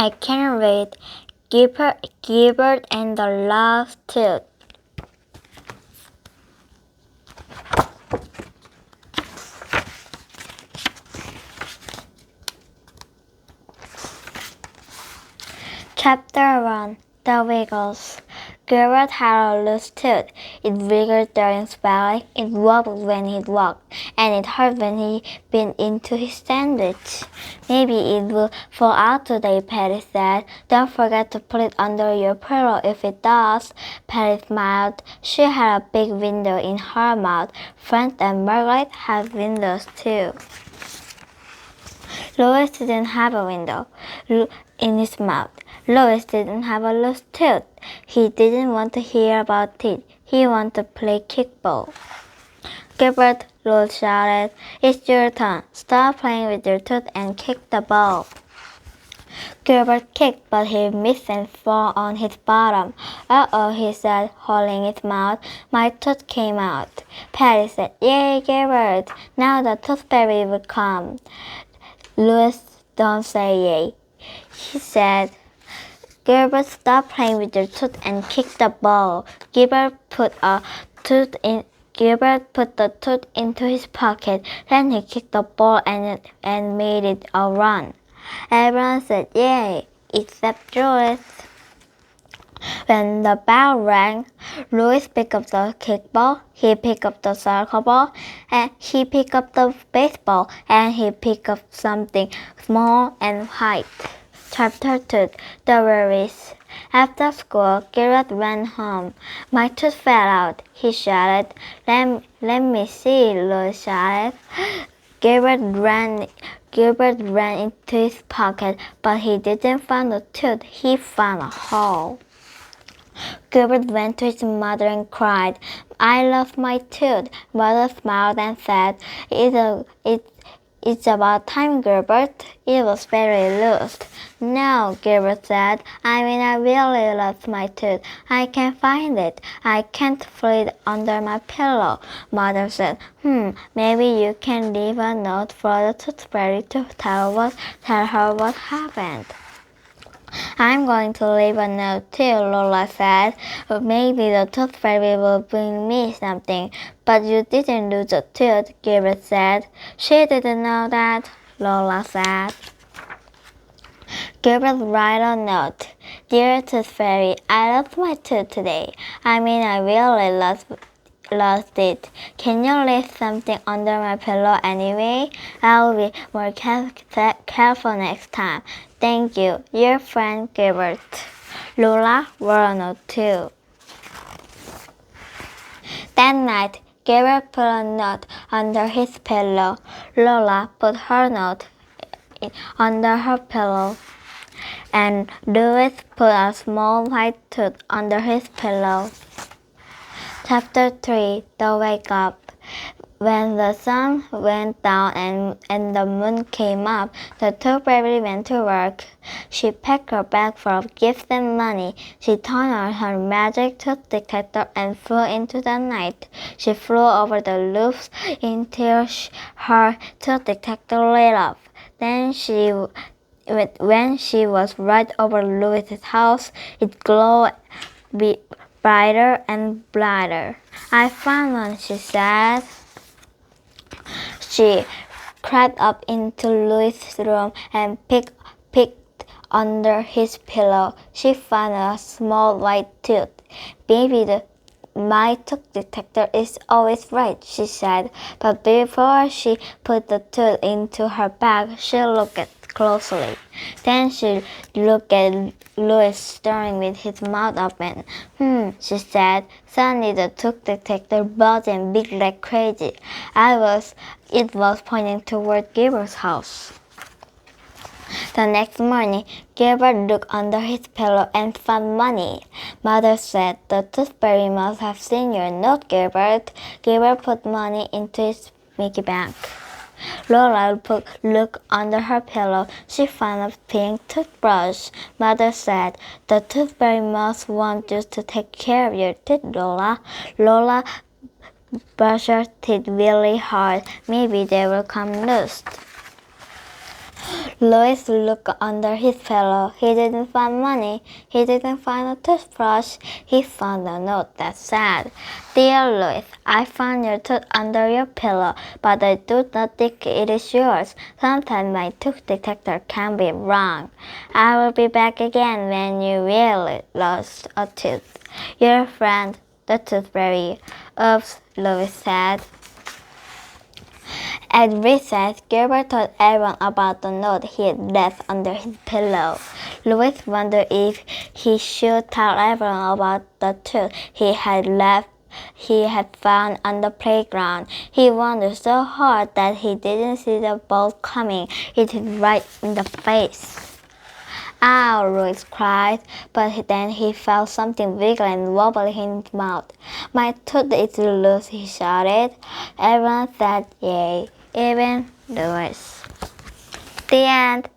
I can't wait. Gilbert and the Lost Tooth. Chapter 1. The Wiggles. Gilbert had a loose tooth. It wiggled during spelling, it wobbled when he walked, and it hurt when he bit into his sandwich. Maybe it will fall out today, Patty said. Don't forget to put it under your pillow if it does. Patty smiled. She had a big window in her mouth. Frank and Margaret had windows too. Louis didn't have a window in his mouth. Louis didn't have a loose tooth. He didn't want to hear about it. He wanted to play kickball. Gilbert, Louis shouted, it's your turn. Stop playing with your tooth and kick the ball. Gilbert kicked, but he missed and fell on his bottom. Uh-oh, he said, holding his mouth. My tooth came out. Patty said, yay, Gilbert. Now the tooth fairy will come. Louis, don't say yay. He said, Gilbert, stop playing with your tooth and kick the ball. Gilbert put the tooth into his pocket. Then he kicked the ball and made it a run. Everyone said yay, except Louis. When the bell rang, Louis picked up the kickball, he picked up the soccer ball, and he picked up the baseball, and he picked up something small and white. Chapter 2. The Worries. After school, Gilbert ran home. My tooth fell out, he shouted. Let me see, Louis shouted. Gilbert ran into his pocket, but he didn't find a tooth, he found a hole. Gilbert went to his mother and cried, I lost my tooth. Mother smiled and said, It's about time, Gilbert. It was very loose. No, Gilbert said, I really lost my tooth. I can't find it. I can't put it under my pillow. Mother said, maybe you can leave a note for the tooth fairy to tell her what happened. I'm going to leave a note too, Lola said. Maybe the tooth fairy will bring me something. But you didn't lose a tooth, Gilbert said. She didn't know that, Lola said. Gilbert wrote a note. Dear Tooth Fairy, I lost my tooth today. I really lost it. Can you leave something under my pillow anyway? I'll be more careful next time. Thank you, your friend Gilbert. Lola wrote a note too. That night, Gilbert put a note under his pillow. Lola put her note under her pillow. And Louis put a small white tooth under his pillow. Chapter 3. The Wake Up. When the sun went down and the moon came up, the tooth fairy went to work. She packed her bag full of gifts and money. She turned on her magic tooth detector and flew into the night. She flew over the roofs until her tooth detector lit up. Then when she was right over Louis's house, it glowed brighter and brighter. I found one, she said. She crept up into Louis's room and peeked under his pillow. She found a small white tooth. Baby, my tooth detector is always right, she said. But before she put the tooth into her bag, she looked closely. Then she looked at Louis staring with his mouth open. She said. Suddenly the tooth detector buzzed and beeped like crazy. It was pointing toward Gilbert's house. The next morning, Gilbert looked under his pillow and found money. Mother said, the tooth fairy must have seen your note, Gilbert. Gilbert put money into his piggy bank. Lola looked under her pillow. She found a pink toothbrush. Mother said, the tooth fairy must want you to take care of your teeth, Lola. Lola brushed her teeth really hard. Maybe they will come loose. Louis looked under his pillow. He didn't find money. He didn't find a toothbrush. He found a note that said, "Dear Louis, I found your tooth under your pillow, but I do not think it is yours. Sometimes my tooth detector can be wrong. I will be back again when you really lost a tooth. Your friend, the Tooth Fairy." "Oops," Louis said. At recess, Gilbert told everyone about the note he had left under his pillow. Louis wondered if he should tell everyone about the tooth he had found on the playground. He wondered so hard that he didn't see the ball coming. It hit right in the face. "Ow!" Louis cried, but then he felt something wiggle and wobble in his mouth. "My tooth is loose," he shouted. Everyone said yay, even Louis. The end.